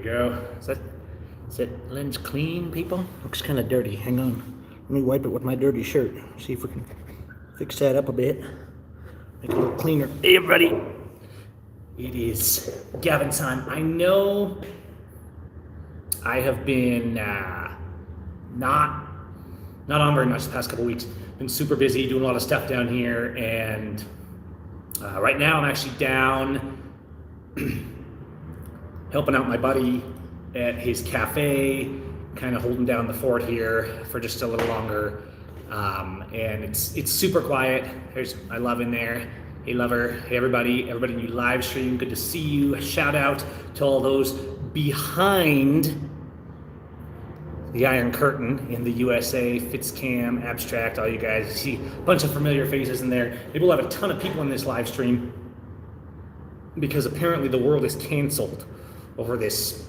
go. Is that lens clean, people? Looks kind of dirty. Hang on. Let me wipe it with my dirty shirt. See if we can fix that up a bit. Make it a little cleaner. Hey, everybody. It is Gavin's time. I know I have been not on very much the past couple weeks. Been super busy doing a lot of stuff down here, and right now I'm actually down helping out my buddy at his cafe, kind of holding down the fort here for just a little longer. And it's super quiet. There's my love in there. Hey lover, hey everybody in your live stream, good to see you. Shout out to all those behind the Iron Curtain in the USA, Fitzcam, Abstract, all you guys. You see a bunch of familiar faces in there. Maybe we'll have a ton of people in this live stream because apparently the world is canceled over this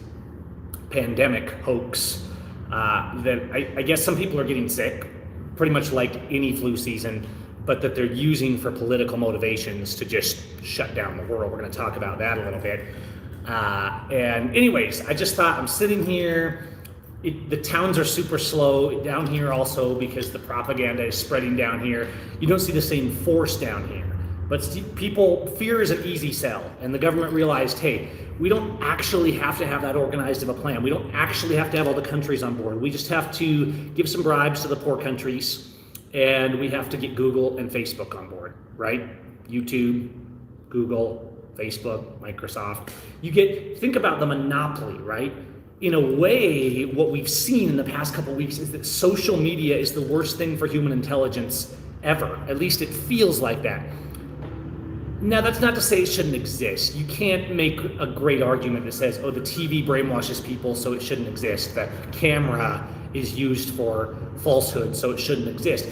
pandemic hoax that I guess some people are getting sick, pretty much like any flu season, but that they're using for political motivations to just shut down the world. We're going to talk about that a little bit. And anyways, I just thought I'm sitting here. The towns are super slow down here also because the propaganda is spreading down here. You don't see the same force down here. But fear is an easy sell. And the government realized, hey, we don't actually have to have that organized of a plan. We don't actually have to have all the countries on board. We just have to give some bribes to the poor countries, and we have to get Google and Facebook on board, right? YouTube, Google, Facebook, Microsoft. Think about the monopoly, right? In a way, what we've seen in the past couple of weeks is that social media is the worst thing for human intelligence ever. At least it feels like that. Now, that's not to say it shouldn't exist. You can't make a great argument that says, oh, the TV brainwashes people, so it shouldn't exist. The camera is used for falsehood, so it shouldn't exist.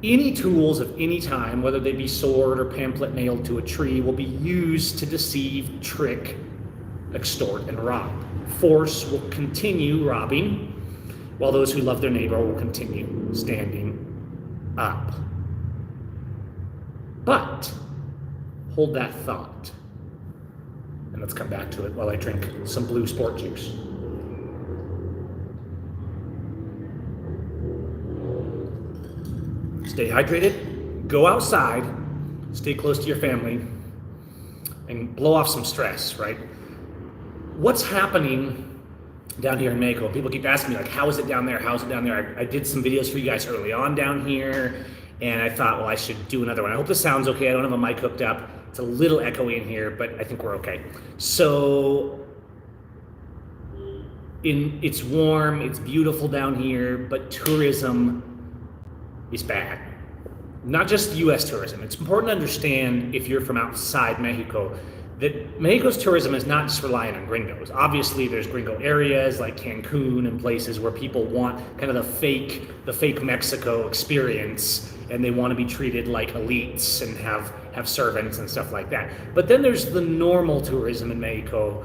Any tools of any time, whether they be sword or pamphlet nailed to a tree, will be used to deceive, trick, extort, and rob. Force will continue robbing, while those who love their neighbor will continue standing up. But hold that thought, and let's come back to it while I drink some Blue Sport juice. Stay hydrated, go outside, stay close to your family, and blow off some stress, right? What's happening down here in Mexico? People keep asking me, like, how is it down there? How's it down there? I did some videos for you guys early on down here, and I thought, well, I should do another one. I hope this sounds okay. I don't have a mic hooked up. It's a little echoey in here, but I think we're okay. So it's warm, it's beautiful down here, but tourism is bad. Not just US tourism. It's important to understand, if you're from outside Mexico, that Mexico's tourism is not just relying on gringos. Obviously, there's gringo areas like Cancun and places where people want kind of the fake Mexico experience, and they want to be treated like elites and have servants and stuff like that. But then there's the normal tourism in Mexico,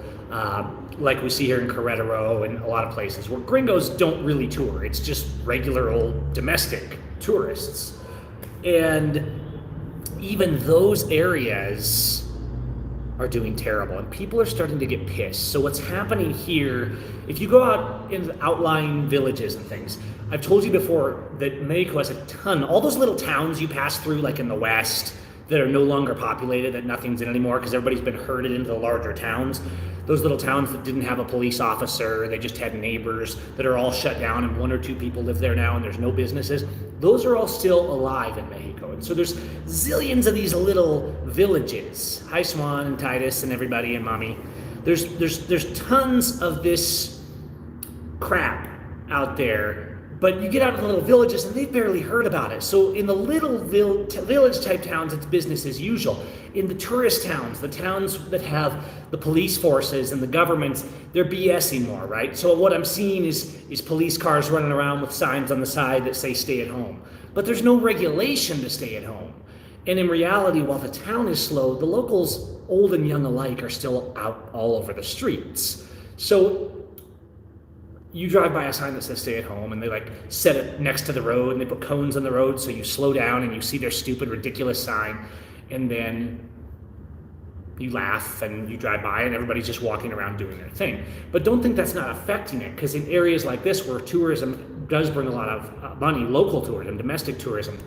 like we see here in Querétaro and a lot of places where gringos don't really tour. It's just regular old domestic tourists. And even those areas are doing terrible, and people are starting to get pissed. So what's happening here, if you go out in the outlying villages and things, I've told you before that Mexico has a ton, all those little towns you pass through, like in the west, that are no longer populated, that nothing's in anymore because everybody's been herded into the larger towns. Those little towns that didn't have a police officer, they just had neighbors that are all shut down, and 1 or 2 people live there now and there's no businesses. Those are all still alive in Mexico. And so there's zillions of these little villages. Hi Swan and Titus and everybody and Mommy. There's tons of this crap out there. But you get out of the little villages and they've barely heard about it. So in the little village type towns, it's business as usual. In the tourist towns, the towns that have the police forces and the governments, they're BSing more, right? So what I'm seeing is police cars running around with signs on the side that say stay at home. But there's no regulation to stay at home. And in reality, while the town is slow, the locals, old and young alike, are still out all over the streets. So you drive by a sign that says stay at home, and they like set it next to the road, and they put cones on the road so you slow down and you see their stupid, ridiculous sign, and then you laugh and you drive by and everybody's just walking around doing their thing. But don't think that's not affecting it, because in areas like this where tourism does bring a lot of money, local tourism, domestic tourism,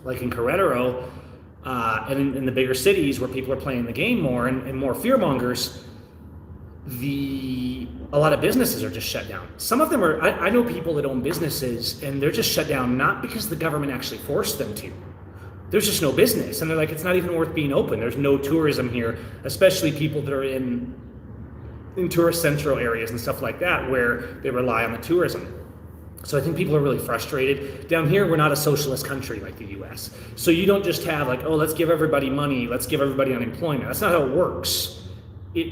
like in Querétaro, and in the bigger cities where people are playing the game more and more fearmongers, a lot of businesses are just shut down. Some of them are, I know people that own businesses and they're just shut down not because the government actually forced them to. There's just no business, and they're like, it's not even worth being open. There's no tourism here, especially people that are in tourist central areas and stuff like that where they rely on the tourism. So I think people are really frustrated. Down here, we're not a socialist country like the US. So you don't just have like, oh, let's give everybody money, let's give everybody unemployment. That's not how it works.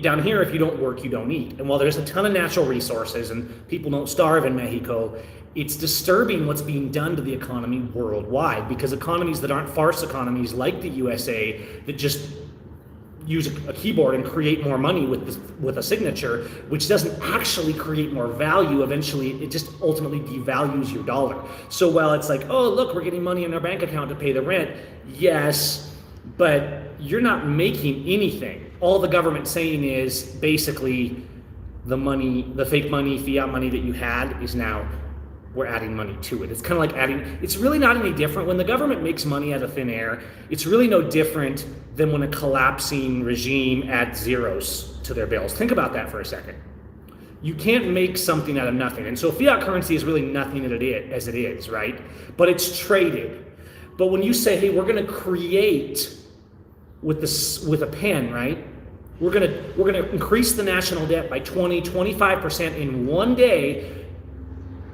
Down here, if you don't work, you don't eat. And while there's a ton of natural resources and people don't starve in Mexico, it's disturbing what's being done to the economy worldwide, because economies that aren't farce economies like the USA that just use a keyboard and create more money with a signature, which doesn't actually create more value. Eventually, it just ultimately devalues your dollar. So while it's like, oh, look, we're getting money in our bank account to pay the rent, yes, but you're not making anything. All the government's saying is basically the money, the fake money, fiat money that you had is now, we're adding money to it. It's kind of like adding, it's really not any different. When the government makes money out of thin air, it's really no different than when a collapsing regime adds zeros to their bills. Think about that for a second. You can't make something out of nothing. And so fiat currency is really nothing as it is, right? But it's traded. But when you say, hey, we're gonna create with a pen, right? We're gonna increase the national debt by 25% in one day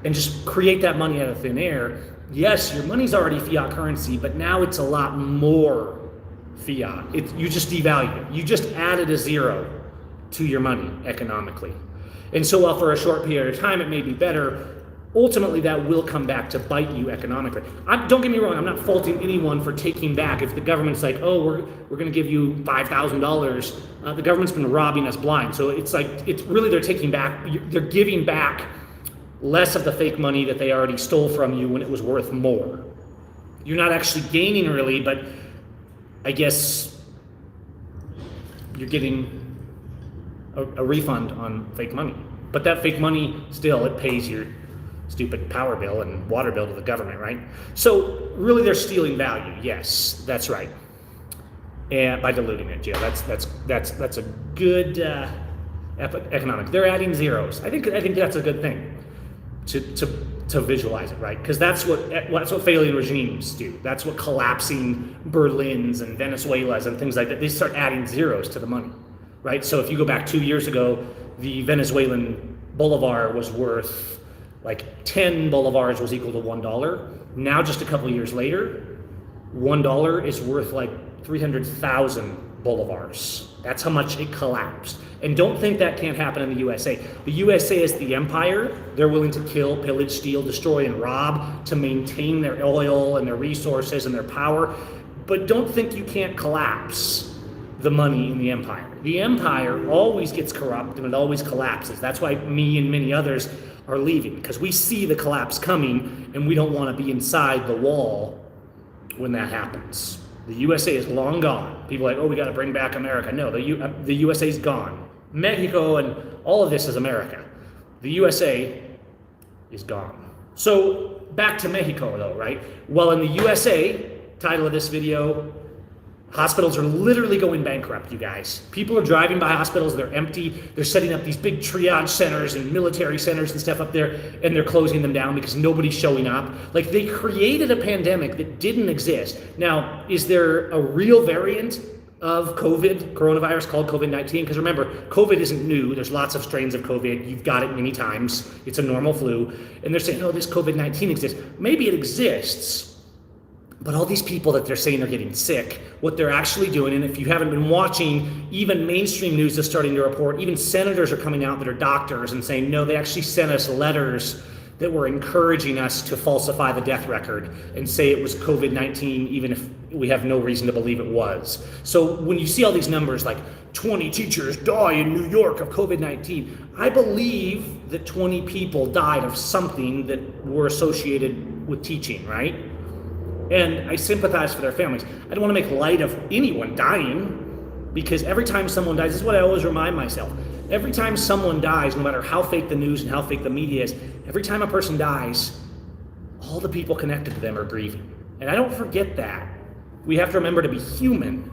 and just create that money out of thin air. Yes, your money's already fiat currency, but now it's a lot more fiat. You just devalued it. You just added a zero to your money economically. And so while for a short period of time it may be better, ultimately that will come back to bite you economically. Don't get me wrong, I'm not faulting anyone for taking back. If the government's like, oh, we're gonna give you $5,000, the government's been robbing us blind. So it's like, it's really, they're giving back less of the fake money that they already stole from you when it was worth more. You're not actually gaining really, but I guess you're getting a refund on fake money. But that fake money, still, it pays your stupid power bill and water bill to the government, right? So really they're stealing value. Yes, that's right. And by diluting it, yeah, that's a good economic. They're adding zeros. I think that's a good thing to visualize it, right? Because that's what failing regimes do. That's what collapsing Berlins and Venezuelas and things like that. They start adding zeros to the money, right? So if you go back 2 years ago, the Venezuelan bolivar was worth like 10 bolivars was equal to $1. Now, just a couple of years later, $1 is worth like 300,000 bolivars. That's how much it collapsed. And don't think that can't happen in the USA. The USA is the empire. They're willing to kill, pillage, steal, destroy, and rob to maintain their oil and their resources and their power. But don't think you can't collapse the money in the empire. The empire always gets corrupt and it always collapses. That's why me and many others are leaving, because we see the collapse coming and we don't want to be inside the wall when that happens. The USA is long gone. People are like, oh, we got to bring back America. No, the USA is gone. Mexico and all of this is America. The USA is gone. So back to Mexico though, right? Well, in the USA, title of this video, hospitals are literally going bankrupt, you guys. People are driving by hospitals, they're empty. They're setting up these big triage centers and military centers and stuff up there, and they're closing them down because nobody's showing up. Like, they created a pandemic that didn't exist. Now, is there a real variant of coronavirus called COVID-19? Because remember, COVID isn't new. There's lots of strains of COVID. You've got it many times. It's a normal flu. And they're saying, oh, this COVID-19 exists. Maybe it exists. But all these people that they're saying are getting sick, what they're actually doing, and if you haven't been watching, even mainstream news is starting to report, even senators are coming out that are doctors and saying, no, they actually sent us letters that were encouraging us to falsify the death record and say it was COVID-19, even if we have no reason to believe it was. So when you see all these numbers like 20 teachers die in New York of COVID-19, I believe that 20 people died of something that were associated with teaching, right? And I sympathize for their families. I don't want to make light of anyone dying, because every time someone dies, this is what I always remind myself. Every time someone dies, no matter how fake the news and how fake the media is, every time a person dies, all the people connected to them are grieving. And I don't forget that. We have to remember to be human.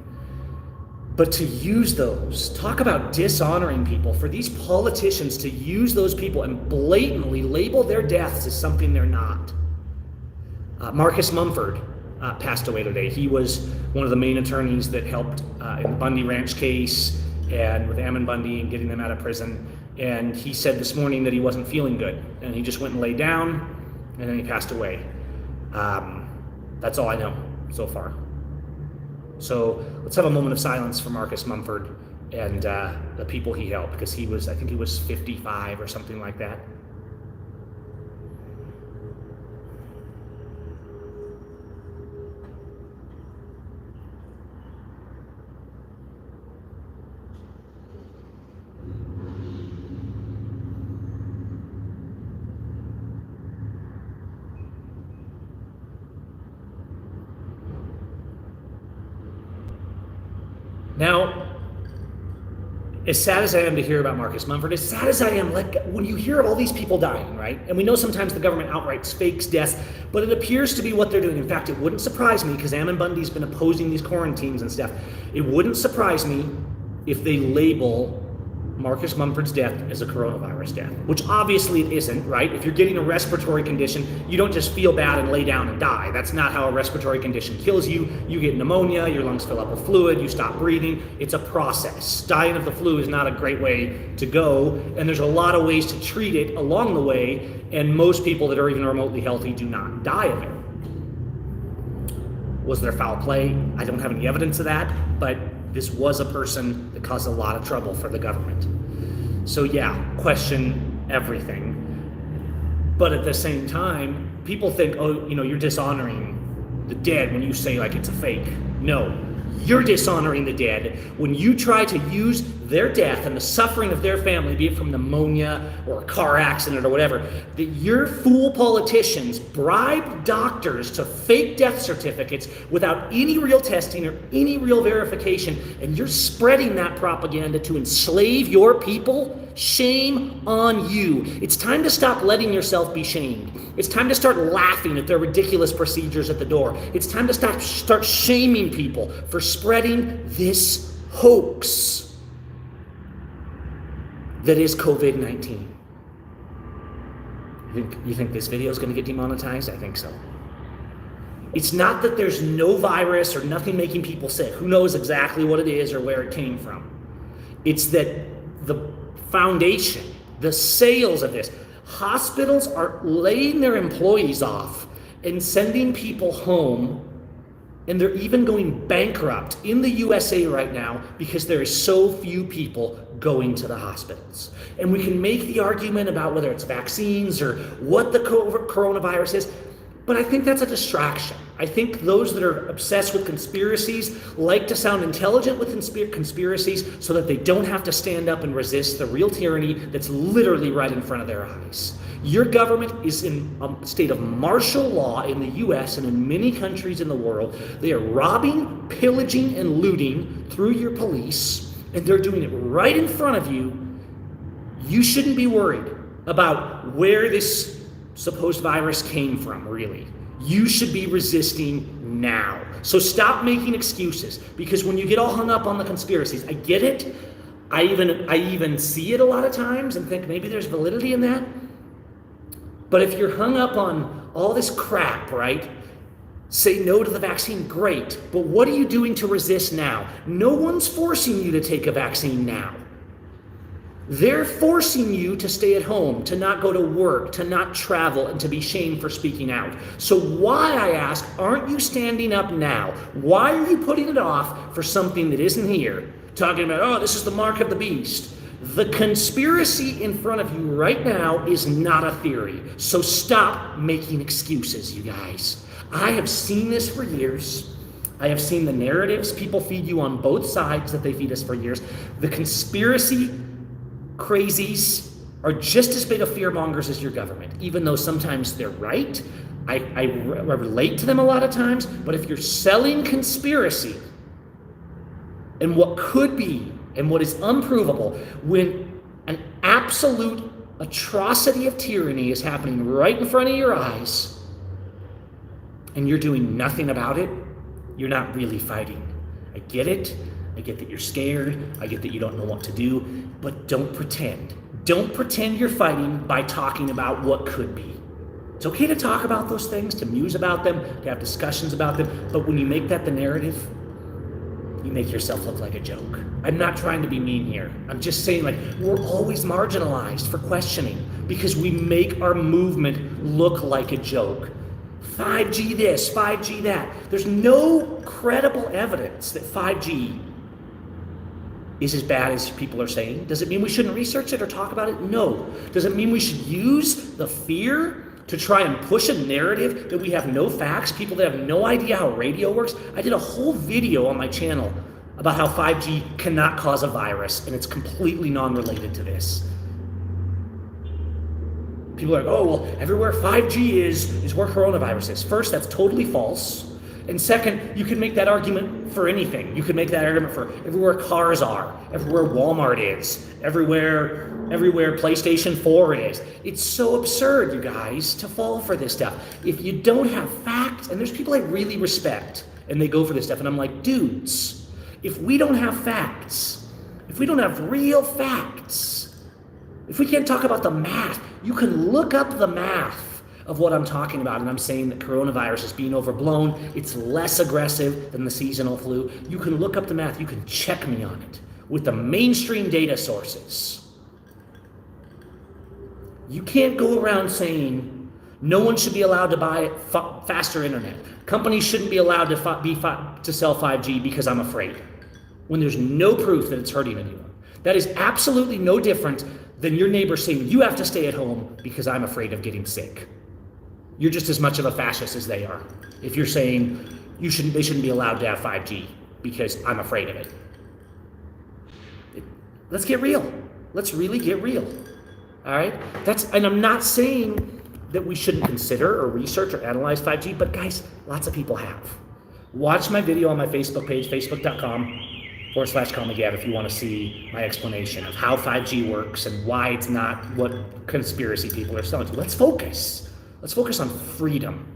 But to use those, talk about dishonoring people, for these politicians to use those people and blatantly label their deaths as something they're not. Marcus Mumford passed away today. He was one of the main attorneys that helped in the Bundy Ranch case and with Ammon Bundy and getting them out of prison. And he said this morning that he wasn't feeling good. And he just went and laid down, and then he passed away. That's all I know so far. So let's have a moment of silence for Marcus Mumford and the people he helped, because I think he was 55 or something like that. Now, as sad as I am to hear about Marcus Mumford, as sad as I am, like when you hear of all these people dying, right? And we know sometimes the government outright fakes deaths, but it appears to be what they're doing. In fact, it wouldn't surprise me, because Ammon Bundy's been opposing these quarantines and stuff. It wouldn't surprise me if they label Marcus Mumford's death as a coronavirus death, which obviously it isn't, right? If you're getting a respiratory condition, you don't just feel bad and lay down and die. That's not how a respiratory condition kills you. You get pneumonia, your lungs fill up with fluid, you stop breathing. It's a process. Dying of the flu is not a great way to go, and there's a lot of ways to treat it along the way, and most people that are even remotely healthy do not die of it. Was there foul play? I don't have any evidence of that, but this was a person that caused a lot of trouble for the government. So yeah, question everything. But at the same time, people think, oh, you're dishonoring the dead when you say like it's a fake. No, you're dishonoring the dead when you try to use their death and the suffering of their family, be it from pneumonia or a car accident or whatever, that your fool politicians bribe doctors to fake death certificates without any real testing or any real verification, and you're spreading that propaganda to enslave your people. Shame on you. It's time to stop letting yourself be shamed. It's time to start laughing at their ridiculous procedures at the door. It's time to start shaming people for spreading this hoax that is COVID-19. You think this video is going to get demonetized? I think so. It's not that there's no virus or nothing making people sick. Who knows exactly what it is or where it came from? It's that the foundation, the sales of this, hospitals are laying their employees off and sending people home, and they're even going bankrupt in the USA right now because there is so few people going to the hospitals. And we can make the argument about whether it's vaccines or what the coronavirus is, but I think that's a distraction. I think those that are obsessed with conspiracies like to sound intelligent with conspiracies so that they don't have to stand up and resist the real tyranny that's literally right in front of their eyes. Your government is in a state of martial law in the US and in many countries in the world. They are robbing, pillaging, and looting through your police, and they're doing it right in front of you. You shouldn't be worried about where this supposed virus came from, really. You should be resisting now. So stop making excuses, because when you get all hung up on the conspiracies, I get it. I even see it a lot of times and think maybe there's validity in that. But if you're hung up on all this crap, right? Say no to the vaccine, great. But what are you doing to resist now? No one's forcing you to take a vaccine now. They're forcing you to stay at home, to not go to work, to not travel, and to be shamed for speaking out. So why, I ask, aren't you standing up now? Why are you putting it off for something that isn't here? Talking about, oh, this is the mark of the beast. The conspiracy in front of you right now is not a theory. So stop making excuses, you guys. I have seen this for years. I have seen the narratives people feed you on both sides that they feed us for years. The conspiracy crazies are just as big of fearmongers as your government, even though sometimes they're right. I relate to them a lot of times, but if you're selling conspiracy, and what could be and what is unprovable when an absolute atrocity of tyranny is happening right in front of your eyes and you're doing nothing about it, you're not really fighting. I get it. I get that you're scared. I get that you don't know what to do, but don't pretend. Don't pretend you're fighting by talking about what could be. It's okay to talk about those things, to muse about them, to have discussions about them, but when you make that the narrative, you make yourself look like a joke. I'm not trying to be mean here. I'm just saying, like, we're always marginalized for questioning because we make our movement look like a joke. 5G this, 5G that. There's no credible evidence that 5G is as bad as people are saying. Does it mean we shouldn't research it or talk about it? No. Does it mean we should use the fear to try and push a narrative that we have no facts, people that have no idea how radio works? I did a whole video on my channel about how 5G cannot cause a virus, and it's completely non-related to this. People are like, oh, well, everywhere 5G is where coronavirus is. First, that's totally false. And second, you can make that argument for anything. You can make that argument for everywhere cars are, everywhere Walmart is, everywhere PlayStation 4 is. It's so absurd, you guys, to fall for this stuff. If you don't have facts, and there's people I really respect, and they go for this stuff, and I'm like, dudes, if we don't have facts, if we don't have real facts, if we can't talk about the math, you can look up the math of what I'm talking about, and I'm saying that coronavirus is being overblown. It's less aggressive than the seasonal flu. You can look up the math. You can check me on it with the mainstream data sources. You can't go around saying no one should be allowed to buy faster internet. Companies shouldn't be allowed to sell 5G because I'm afraid, when there's no proof that it's hurting anyone. That is absolutely no different than your neighbor saying you have to stay at home because I'm afraid of getting sick. You're just as much of a fascist as they are if you're saying they shouldn't be allowed to have 5G because I'm afraid of it. Let's get real. Let's really get real. All right? And I'm not saying that we shouldn't consider or research or analyze 5G, but guys, lots of people have. Watch my video on my Facebook page, facebook.com/CallMeGav, if you want to see my explanation of how 5G works and why it's not what conspiracy people are selling to. Let's focus. Let's focus on freedom.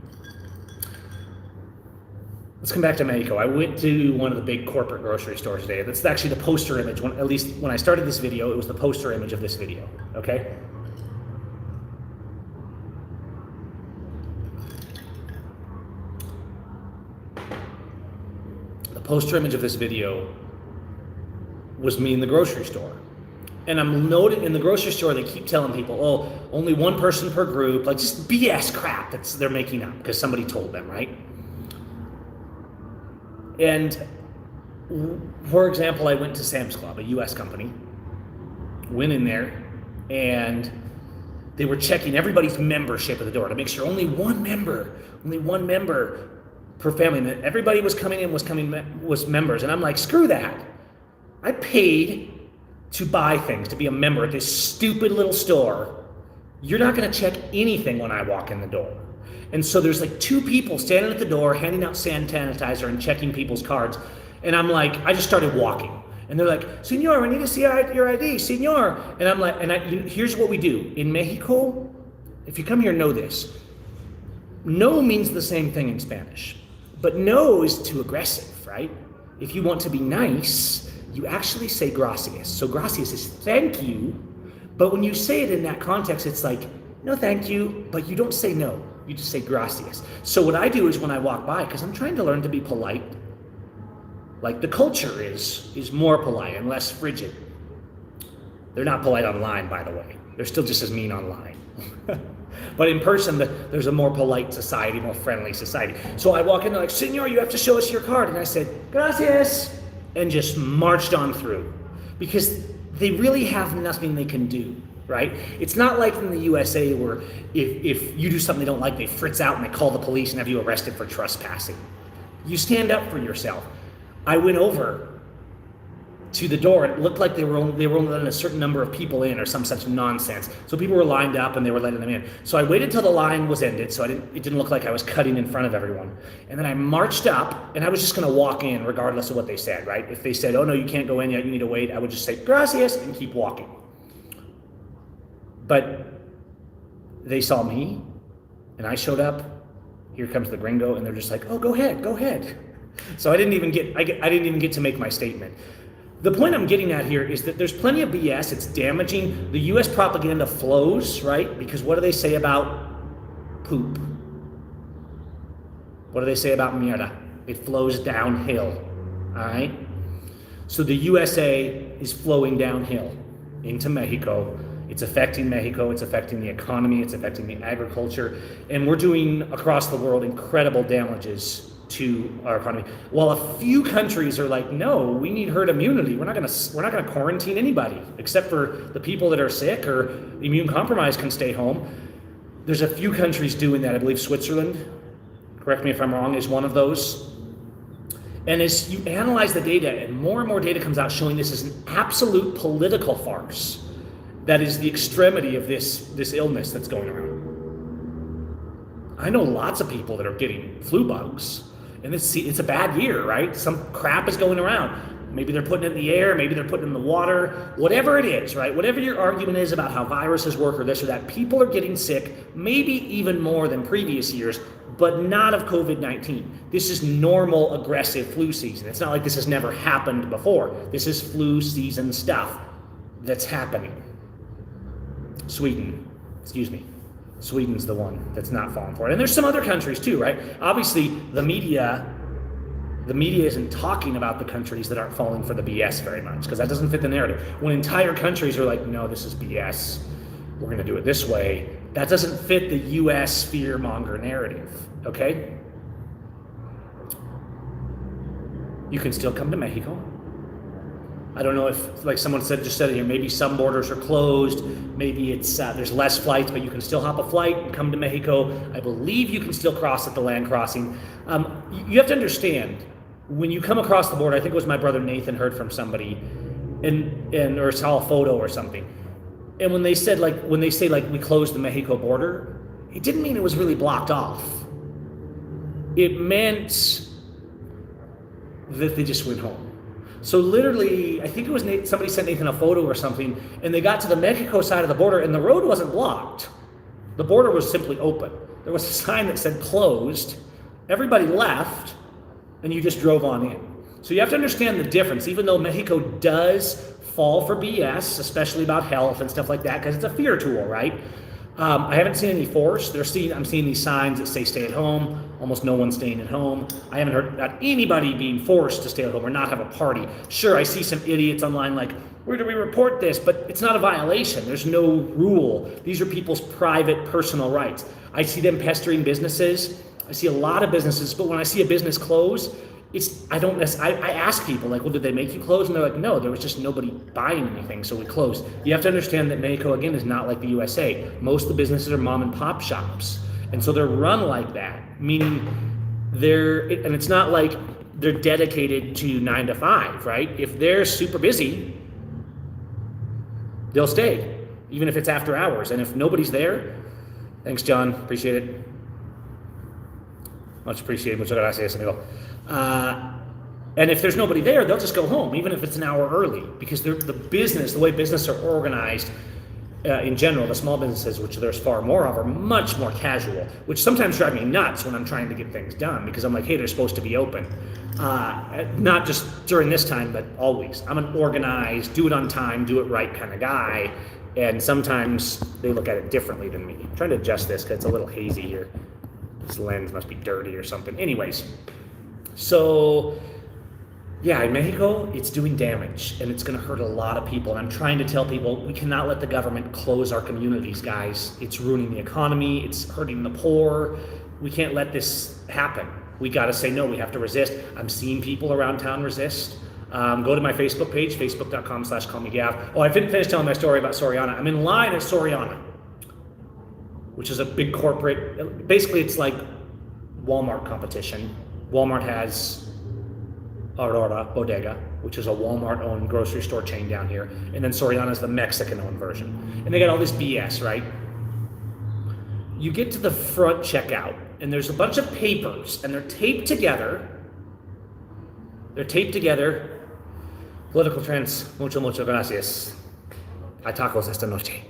Let's come back to Mexico. I went to one of the big corporate grocery stores today. That's actually the poster image. At least when I started this video, it was the poster image of this video, okay? The poster image of this video was me in the grocery store. And I'm noted in the grocery store, they keep telling people, oh, only one person per group, like just BS crap they're making up because somebody told them, right? And for example, I went to Sam's Club, a US company, went in there, and they were checking everybody's membership at the door to make sure only one member per family. And everybody was coming in was members. And I'm like, screw that. I paid to buy things, to be a member at this stupid little store. You're not going to check anything when I walk in the door. And so there's like two people standing at the door handing out hand sanitizer and checking people's cards. And I'm like, I just started walking. And they're like, Senor, we need to see your ID, Senor. And I'm like, here's what we do. In Mexico, if you come here, know this. No means the same thing in Spanish. But no is too aggressive, right? If you want to be nice, you actually say gracias. So gracias is thank you. But when you say it in that context, it's like, no, thank you. But you don't say no. You just say gracias. So what I do is when I walk by, because I'm trying to learn to be polite, like the culture is more polite and less frigid. They're not polite online, by the way. They're still just as mean online. But in person, there's a more polite society, more friendly society. So I walk in, they're like, Senor, you have to show us your card. And I said, gracias, and just marched on through. Because they really have nothing they can do, right? It's not like in the USA where if you do something they don't like, they fritz out and they call the police and have you arrested for trespassing. You stand up for yourself. I went over to the door. It looked like they were only letting a certain number of people in or some such nonsense. So people were lined up and they were letting them in. So I waited till the line was ended, so it didn't look like I was cutting in front of everyone. And then I marched up, and I was just gonna walk in regardless of what they said, right? If they said, oh no, you can't go in yet, you need to wait, I would just say, gracias, and keep walking. But they saw me, and I showed up. Here comes the gringo, and they're just like, oh, go ahead. So I didn't even get to make my statement. The point I'm getting at here is that there's plenty of BS. It's damaging. The U.S. propaganda flows, right? Because what do they say about poop? What do they say about mierda? It flows downhill, all right? So the USA is flowing downhill into Mexico. It's affecting Mexico, it's affecting the economy, it's affecting the agriculture, and we're doing, across the world, incredible damages to our economy. While a few countries are like, no, we need herd immunity. We're not gonna quarantine anybody, except for the people that are sick or immune compromised can stay home. There's a few countries doing that. I believe Switzerland, correct me if I'm wrong, is one of those. And as you analyze the data, and more data comes out showing this is an absolute political farce. That is the extremity of this illness that's going around. I know lots of people that are getting flu bugs, and it's a bad year, right? Some crap is going around. Maybe they're putting it in the air, maybe they're putting it in the water, whatever it is, right? Whatever your argument is about how viruses work or this or that, people are getting sick, maybe even more than previous years, but not of COVID-19. This is normal aggressive flu season. It's not like this has never happened before. This is flu season stuff that's happening. Sweden's the one that's not falling for it. And there's some other countries too, right? Obviously, the media isn't talking about the countries that aren't falling for the BS very much, because that doesn't fit the narrative. When entire countries are like, no, this is BS, we're gonna do it this way, that doesn't fit the US fear-monger narrative, okay? You can still come to Mexico. I don't know if, like someone just said here, maybe some borders are closed, maybe it's there's less flights, but you can still hop a flight and come to Mexico. I believe you can still cross at the land crossing. You have to understand, when you come across the border, I think it was my brother Nathan heard from somebody, or saw a photo or something, and when they say we closed the Mexico border, it didn't mean it was really blocked off. It meant that they just went home. So literally, I think it was somebody sent Nathan a photo or something, and they got to the Mexico side of the border, and the road wasn't blocked. The border was simply open. There was a sign that said closed. Everybody left, and you just drove on in. So you have to understand the difference. Even though Mexico does fall for BS, especially about health and stuff like that, because it's a fear tool, right? I haven't seen any force. I'm seeing these signs that say stay at home. Almost no one's staying at home. I haven't heard about anybody being forced to stay at home or not have a party. Sure, I see some idiots online like, where do we report this? But it's not a violation. There's no rule. These are people's private, personal rights. I see them pestering businesses. I see a lot of businesses, but when I see a business close, I ask people, like, well, did they make you close? And they're like, no, there was just nobody buying anything, so we closed. You have to understand that Mexico, again, is not like the USA. Most of the businesses are mom and pop shops. And so they're run like that, meaning it's not like they're dedicated to 9 to 5, right? If they're super busy, they'll stay, even if it's after hours. And if nobody's there, thanks, John, appreciate it. Much appreciated, muchas gracias, amigo. And if there's nobody there, they'll just go home, even if it's an hour early, because the way business are organized in general, the small businesses, which there's far more of, are much more casual, which sometimes drive me nuts when I'm trying to get things done, because I'm like, hey, they're supposed to be open. Not just during this time, but always. I'm an organized, do it on time, do it right kind of guy, and sometimes they look at it differently than me. I'm trying to adjust this because it's a little hazy here. This lens must be dirty or something. Anyways, so yeah, in Mexico, it's doing damage, and it's going to hurt a lot of people. And I'm trying to tell people, we cannot let the government close our communities, guys. It's ruining the economy. It's hurting the poor. We can't let this happen. We got to say no. We have to resist. I'm seeing people around town resist. Go to my Facebook page, facebook.com/callmegav. Oh, I didn't finish telling my story about Soriana. I'm in line at Soriana, which is a big corporate. Basically, it's like Walmart competition. Walmart has Aurora Bodega, which is a Walmart-owned grocery store chain down here, and then Soriana's the Mexican-owned version. And they got all this BS, right? You get to the front checkout, and there's a bunch of papers, and they're taped together. Political trends, mucho gracias. Hay tacos esta noche.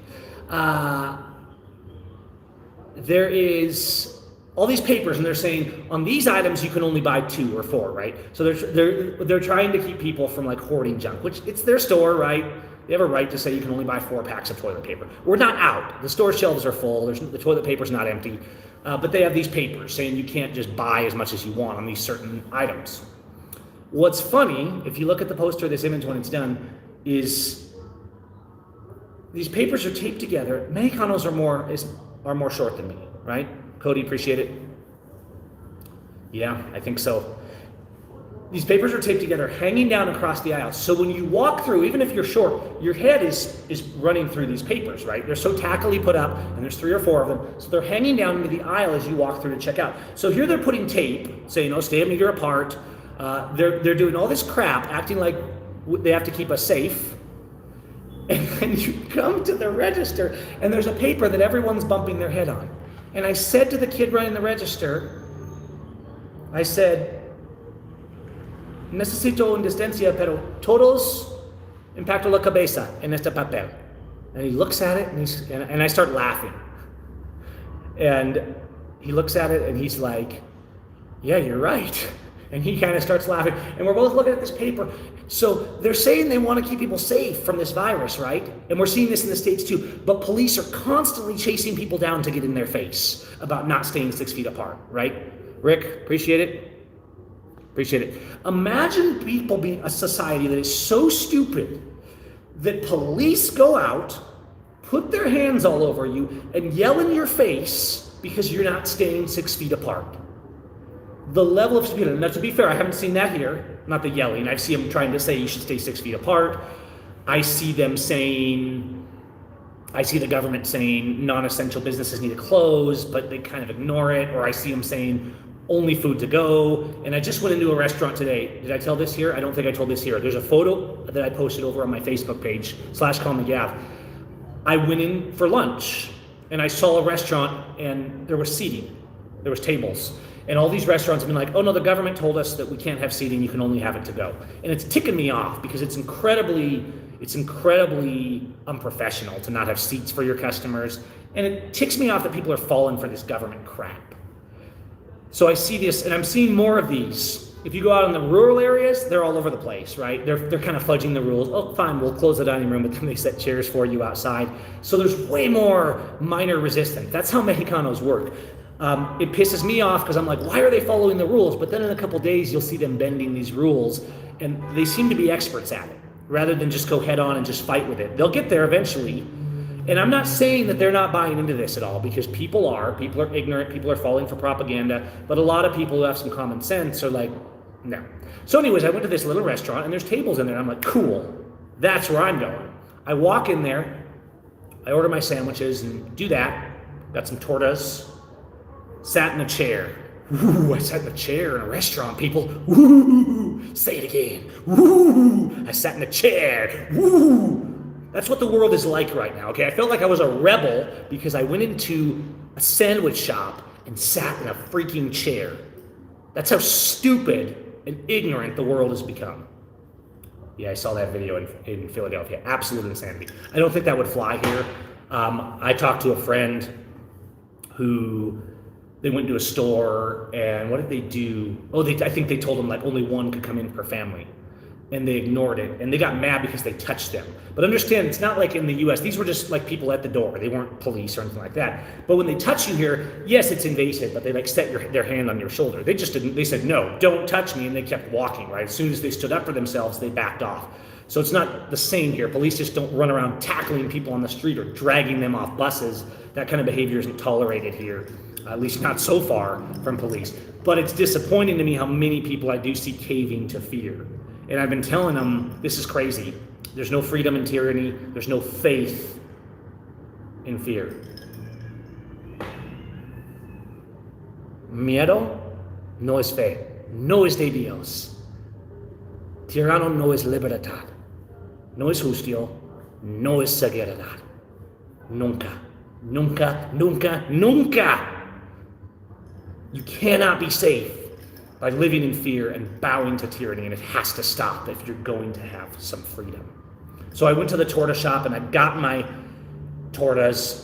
There is all these papers, and they're saying on these items you can only buy 2 or 4, right? So they're trying to keep people from like hoarding junk, which it's their store, right? They have a right to say you can only buy 4 packs of toilet paper. We're not out. The store shelves are full. The toilet paper's not empty, but they have these papers saying you can't just buy as much as you want on these certain items. What's funny, if you look at the poster of this image when it's done, is these papers are taped together. Mexicanos are more short than me, right? Cody, appreciate it. Yeah, I think so. These papers are taped together, hanging down across the aisle. So when you walk through, even if you're short, your head is running through these papers, right? They're so tackily put up, and there's 3 or 4 of them. So they're hanging down into the aisle as you walk through to check out. So here they're putting tape, saying, stay a meter apart. They're doing all this crap, acting like they have to keep us safe. And then you come to the register, and there's a paper that everyone's bumping their head on. And I said to the kid running the register, I said, necesito una distancia, pero todos impacto la cabeza en este papel. And he looks at it, and I start laughing. And he looks at it, and he's like, yeah, you're right. And he kind of starts laughing. And we're both looking at this paper. So they're saying they want to keep people safe from this virus, right? And we're seeing this in the States too. But police are constantly chasing people down to get in their face about not staying 6 feet apart, right? Rick, appreciate it. Appreciate it. Imagine people being a society that is so stupid that police go out, put their hands all over you, and yell in your face because you're not staying 6 feet apart. The level of stupidity. Now, to be fair, I haven't seen that here. Not the yelling. I see them trying to say you should stay 6 feet apart. I see the government saying non-essential businesses need to close, but they kind of ignore it. Or I see them saying only food to go. And I just went into a restaurant today. Did I tell this here? I don't think I told this here. There's a photo that I posted over on my Facebook page, /CallMeGav. I went in for lunch, and I saw a restaurant, and there was seating. There was tables. And all these restaurants have been like, oh no, the government told us that we can't have seating, you can only have it to go. And it's ticking me off because it's incredibly unprofessional to not have seats for your customers. And it ticks me off that people are falling for this government crap. So I see this, and I'm seeing more of these. If you go out in the rural areas, they're all over the place, right? They're kind of fudging the rules. Oh, fine, we'll close the dining room, but then they set chairs for you outside. So there's way more minor resistance. That's how Mexicanos work. It pisses me off because I'm like, why are they following the rules? But then in a couple days, you'll see them bending these rules, and they seem to be experts at it, rather than just go head on and just fight with it. They'll get there eventually. And I'm not saying that they're not buying into this at all, because people are ignorant, people are falling for propaganda, but a lot of people who have some common sense are like, no. So anyways, I went to this little restaurant, and there's tables in there. I'm like, cool, that's where I'm going. I walk in there, I order my sandwiches and do that, got some tortas, sat in a chair. Ooh, I sat in a chair in a restaurant, people. Ooh, say it again. Ooh, I sat in a chair. Ooh. That's what the world is like right now, okay? I felt like I was a rebel because I went into a sandwich shop and sat in a freaking chair. That's how stupid and ignorant the world has become. Yeah, I saw that video in Philadelphia. Absolute insanity. I don't think that would fly here. I talked to a friend who... They went to a store, and what did they do? I think they told them like only one could come in per family, and they ignored it, and they got mad because they touched them. But understand, it's not like in the U.S. These were just like people at the door. They weren't police or anything like that. But when they touch you here, yes, it's invasive, but they like set their hand on your shoulder. They just didn't. They said, no, don't touch me, and they kept walking, right? As soon as they stood up for themselves, they backed off. So it's not the same here. Police just don't run around tackling people on the street or dragging them off buses. That kind of behavior isn't tolerated here. At least not so far from police. But it's disappointing to me how many people I do see caving to fear. And I've been telling them, this is crazy. There's no freedom in tyranny. There's no faith in fear. Miedo no es fe. No es de Dios. Tirano no es libertad, no es justo, no es seguridad. Nunca, nunca, nunca, nunca. You cannot be safe by living in fear and bowing to tyranny, and it has to stop if you're going to have some freedom. So I went to the torta shop and I got my tortas,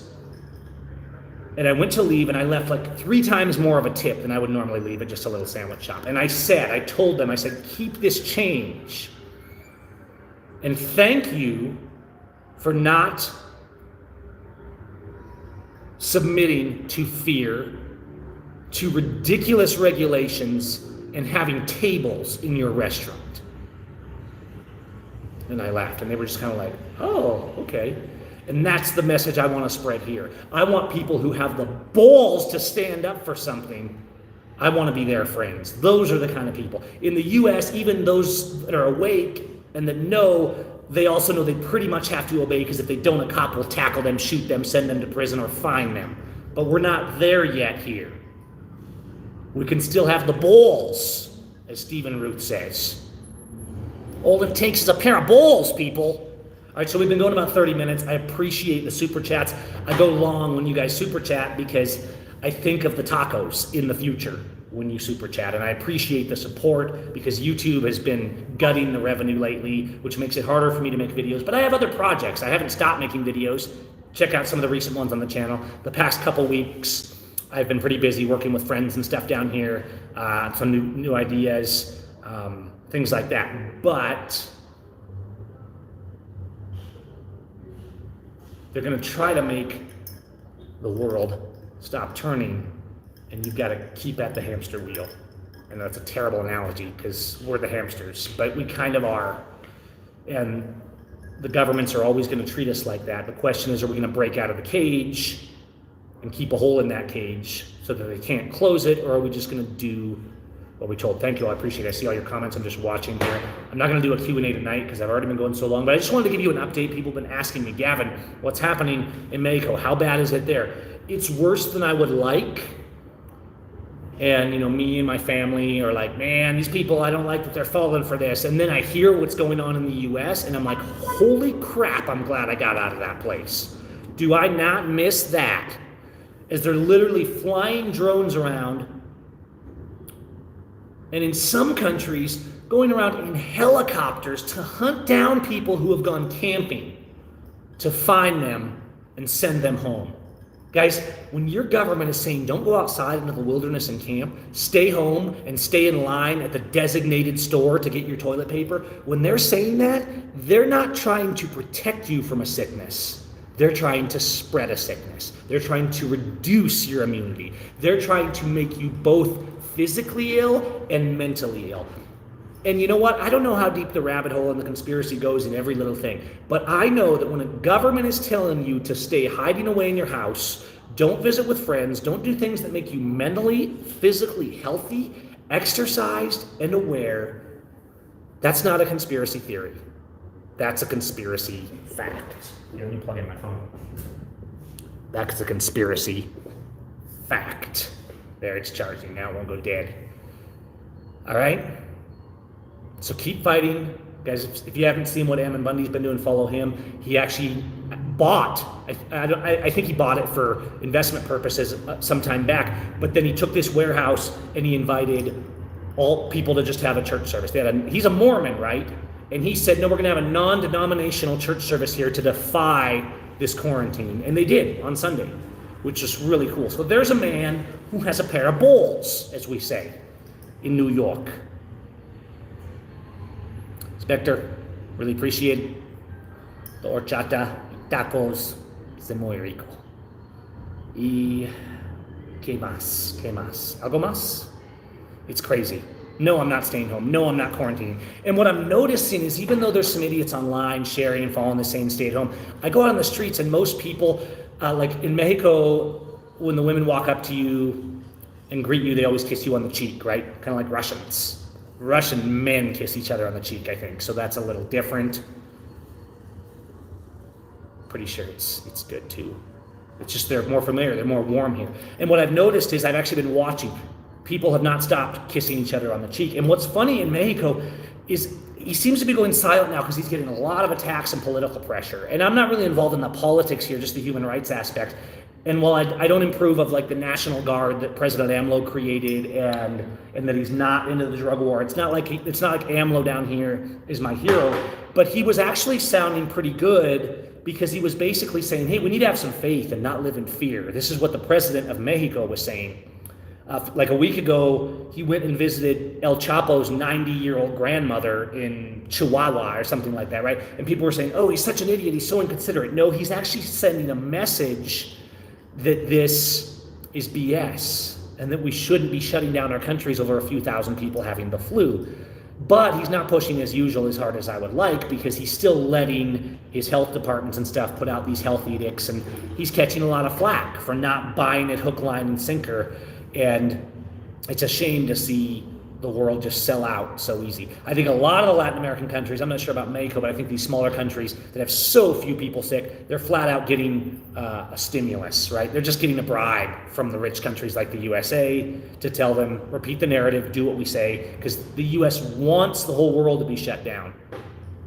and I went to leave, and I left like 3 times more of a tip than I would normally leave at just a little sandwich shop. And I told them, I said, keep this change. And thank you for not submitting to fear, to ridiculous regulations, and having tables in your restaurant. And I laughed, and they were just kind of like, oh, okay. And that's the message I want to spread here. I want people who have the balls to stand up for something. I want to be their friends. Those are the kind of people. In the U.S., even those that are awake and that know, they also know they pretty much have to obey, because if they don't, a cop will tackle them, shoot them, send them to prison, or fine them. But we're not there yet here. We can still have the balls, as Stephen Ruth says. All it takes is a pair of balls, people. All right, so we've been going about 30 minutes. I appreciate the super chats. I go long when you guys super chat because I think of the tacos in the future when you super chat, and I appreciate the support because YouTube has been gutting the revenue lately, which makes it harder for me to make videos. But I have other projects. I haven't stopped making videos. Check out some of the recent ones on the channel. The past couple weeks, I've been pretty busy working with friends and stuff down here, some new ideas, things like that. But they're going to try to make the world stop turning, and you've got to keep at the hamster wheel. And that's a terrible analogy because we're the hamsters, but we kind of are. And the governments are always going to treat us like that. The question is, are we going to break out of the cage and keep a hole in that cage so that they can't close it, or are we just going to do what we told? Thank you, I appreciate it. I see all your comments. I'm just watching here. I'm not going to do a Q&A tonight because I've already been going so long, but I just wanted to give you an update. People have been asking me, Gavin, what's happening in Mexico? How bad is it there? It's worse than I would like. And, me and my family are like, man, these people, I don't like that they're falling for this. And then I hear what's going on in the U.S., and I'm like, holy crap, I'm glad I got out of that place. Do I not miss that? As they're literally flying drones around, and in some countries, going around in helicopters to hunt down people who have gone camping, to find them and send them home. Guys, when your government is saying don't go outside into the wilderness and camp, stay home and stay in line at the designated store to get your toilet paper, when they're saying that, they're not trying to protect you from a sickness. They're trying to spread a sickness. They're trying to reduce your immunity. They're trying to make you both physically ill and mentally ill. And you know what? I don't know how deep the rabbit hole and the conspiracy goes in every little thing, but I know that when a government is telling you to stay hiding away in your house, don't visit with friends, don't do things that make you mentally, physically healthy, exercised, and aware, that's not a conspiracy theory. That's a conspiracy fact. Let me plug in my phone. That's a conspiracy fact. There, it's charging now, it won't go dead. All right? So keep fighting. Guys, if you haven't seen what Ammon Bundy's been doing, follow him. He actually bought, I think he bought it for investment purposes some time back, but then he took this warehouse and he invited all people to just have a church service. He's a Mormon, right? And he said, no, we're going to have a non-denominational church service here to defy this quarantine. And they did on Sunday, which is really cool. So there's a man who has a pair of balls, as we say, in New York. Spectre, really appreciate the horchata, tacos, es muy rico. Y ¿qué más? ¿Qué más? ¿Algo más? It's crazy. No, I'm not staying home. No, I'm not quarantining. And what I'm noticing is even though there's some idiots online sharing and following the same stay at home, I go out on the streets and most people, like in Mexico, when the women walk up to you and greet you, they always kiss you on the cheek, right? Kind of like Russians. Russian men kiss each other on the cheek, I think. So that's a little different. Pretty sure it's good too. It's just they're more familiar, they're more warm here. And what I've noticed is I've actually been watching. People have not stopped kissing each other on the cheek. And what's funny in Mexico is he seems to be going silent now because he's getting a lot of attacks and political pressure. And I'm not really involved in the politics here, just the human rights aspect. And while I don't approve of like the National Guard that President AMLO created and that he's not into the drug war, it's not like AMLO down here is my hero, but he was actually sounding pretty good because he was basically saying, hey, we need to have some faith and not live in fear. This is what the president of Mexico was saying. Like a week ago, he went and visited El Chapo's 90-year-old grandmother in Chihuahua or something like that, right? And people were saying, oh, he's such an idiot, he's so inconsiderate. No, he's actually sending a message that this is BS and that we shouldn't be shutting down our countries over a few thousand people having the flu. But he's not pushing as usual as hard as I would like because he's still letting his health departments and stuff put out these health edicts, and he's catching a lot of flack for not buying it hook, line, and sinker. And it's a shame to see the world just sell out so easy. I think a lot of the Latin American countries, I'm not sure about Mexico, but I think these smaller countries that have so few people sick, they're flat out getting a stimulus, right? They're just getting a bribe from the rich countries like the USA to tell them, repeat the narrative, do what we say, because the US wants the whole world to be shut down.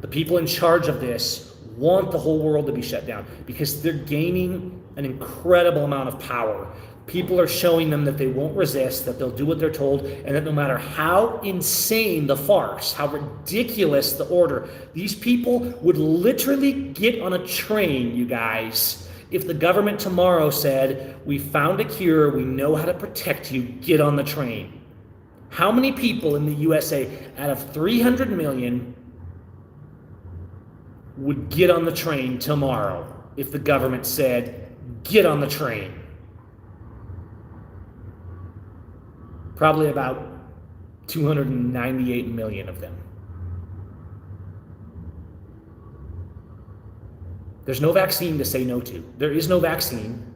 The people in charge of this want the whole world to be shut down because they're gaining an incredible amount of power. People are showing them that they won't resist, that they'll do what they're told, and that no matter how insane the farce, how ridiculous the order, these people would literally get on a train, you guys, if the government tomorrow said, we found a cure, we know how to protect you, get on the train. How many people in the USA out of 300 million would get on the train tomorrow if the government said, get on the train? Probably about 298 million of them. There's no vaccine to say no to. There is no vaccine.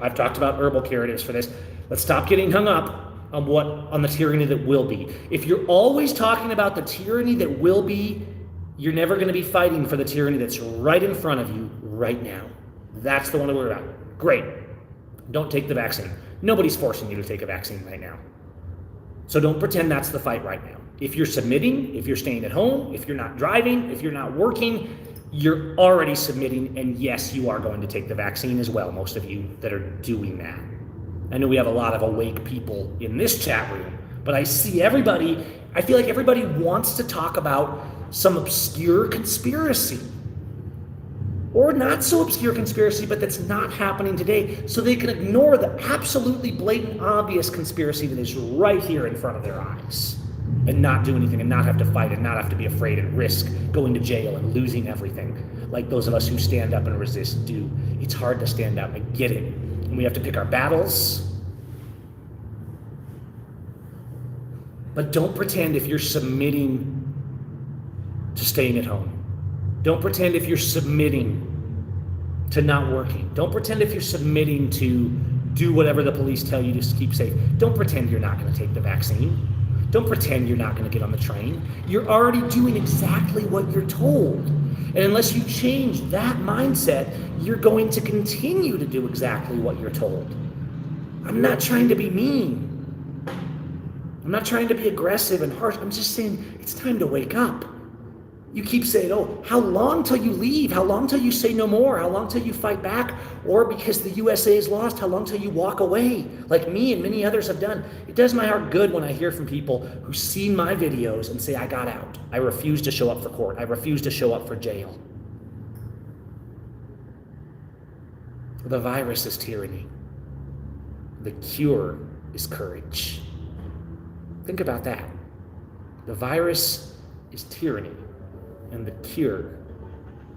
I've talked about herbal curatives for this. Let's stop getting hung up on the tyranny that will be. If you're always talking about the tyranny that will be, you're never going to be fighting for the tyranny that's right in front of you right now. That's the one to worry about. Great. Don't take the vaccine. Nobody's forcing you to take a vaccine right now. So don't pretend that's the fight right now. If you're submitting, if you're staying at home, if you're not driving, if you're not working, you're already submitting, and yes, you are going to take the vaccine as well, most of you that are doing that. I know we have a lot of awake people in this chat room, but I see everybody, I feel like everybody wants to talk about some obscure conspiracy. Or not so obscure conspiracy, but that's not happening today, so they can ignore the absolutely blatant, obvious conspiracy that is right here in front of their eyes and not do anything and not have to fight and not have to be afraid and risk going to jail and losing everything like those of us who stand up and resist do. It's hard to stand up, I get it. And we have to pick our battles. But don't pretend if you're submitting to staying at home. Don't pretend if you're submitting to not working. Don't pretend if you're submitting to do whatever the police tell you to keep safe. Don't pretend you're not going to take the vaccine. Don't pretend you're not going to get on the train. You're already doing exactly what you're told. And unless you change that mindset, you're going to continue to do exactly what you're told. I'm not trying to be mean. I'm not trying to be aggressive and harsh. I'm just saying it's time to wake up. You keep saying, oh, how long till you leave? How long till you say no more? How long till you fight back? Or because the USA is lost, how long till you walk away? Like me and many others have done. It does my heart good when I hear from people who've seen my videos and say, I got out. I refuse to show up for court. I refuse to show up for jail. The virus is tyranny. The cure is courage. Think about that. The virus is tyranny. And the cure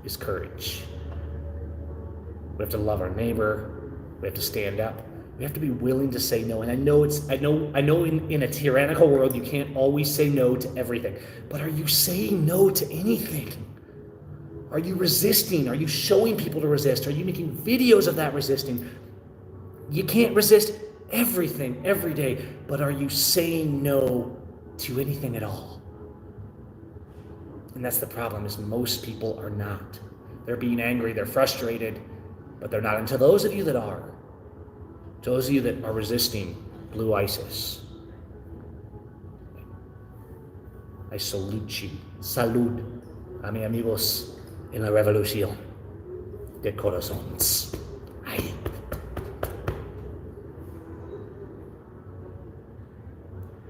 is courage. We have to love our neighbor. We have to stand up. We have to be willing to say no. And I know in a tyrannical world you can't always say no to everything. But are you saying no to anything? Are you resisting? Are you showing people to resist? Are you making videos of that resisting? You can't resist everything every day, but are you saying no to anything at all? And that's the problem, is most people are not. They're being angry, they're frustrated, but they're not. And to those of you that are, to those of you that are resisting Blue ISIS, I salute you. Salud, a mis amigos en la revolución de corazones. Ay.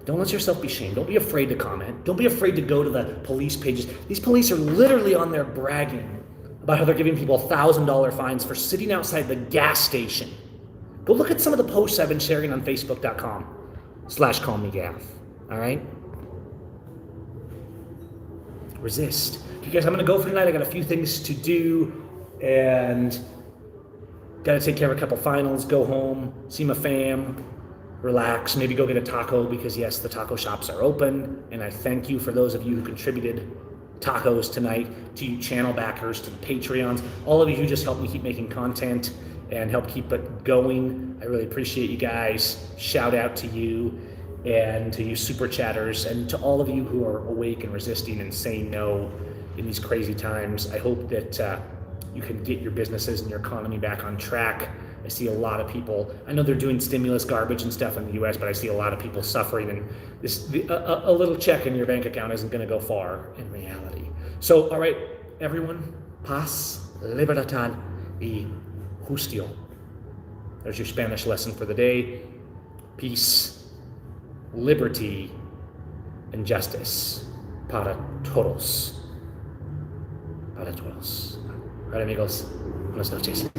Don't let yourself be shamed. Don't be afraid to comment. Don't be afraid to go to the police pages. These police are literally on there bragging about how they're giving people $1,000 fines for sitting outside the gas station. Go look at some of the posts I've been sharing on Facebook.com/callmegaff. All right? Resist. You guys, I'm going to go for tonight. I got a few things to do and got to take care of a couple finals, go home, see my fam, relax, maybe go get a taco because, yes, the taco shops are open. And I thank you for those of you who contributed tacos tonight, to you channel backers, to the Patreons, all of you who just helped me keep making content and help keep it going. I really appreciate you guys. Shout out to you and to you super chatters and to all of you who are awake and resisting and saying no in these crazy times. I hope that you can get your businesses and your economy back on track. I see a lot of people, I know they're doing stimulus garbage and stuff in the US, but I see a lot of people suffering, and a little check in your bank account isn't gonna go far in reality. So, all right, everyone, paz, libertad y justicia. There's your Spanish lesson for the day. Peace, liberty, and justice para todos. Para todos. All right, amigos, buenas noches.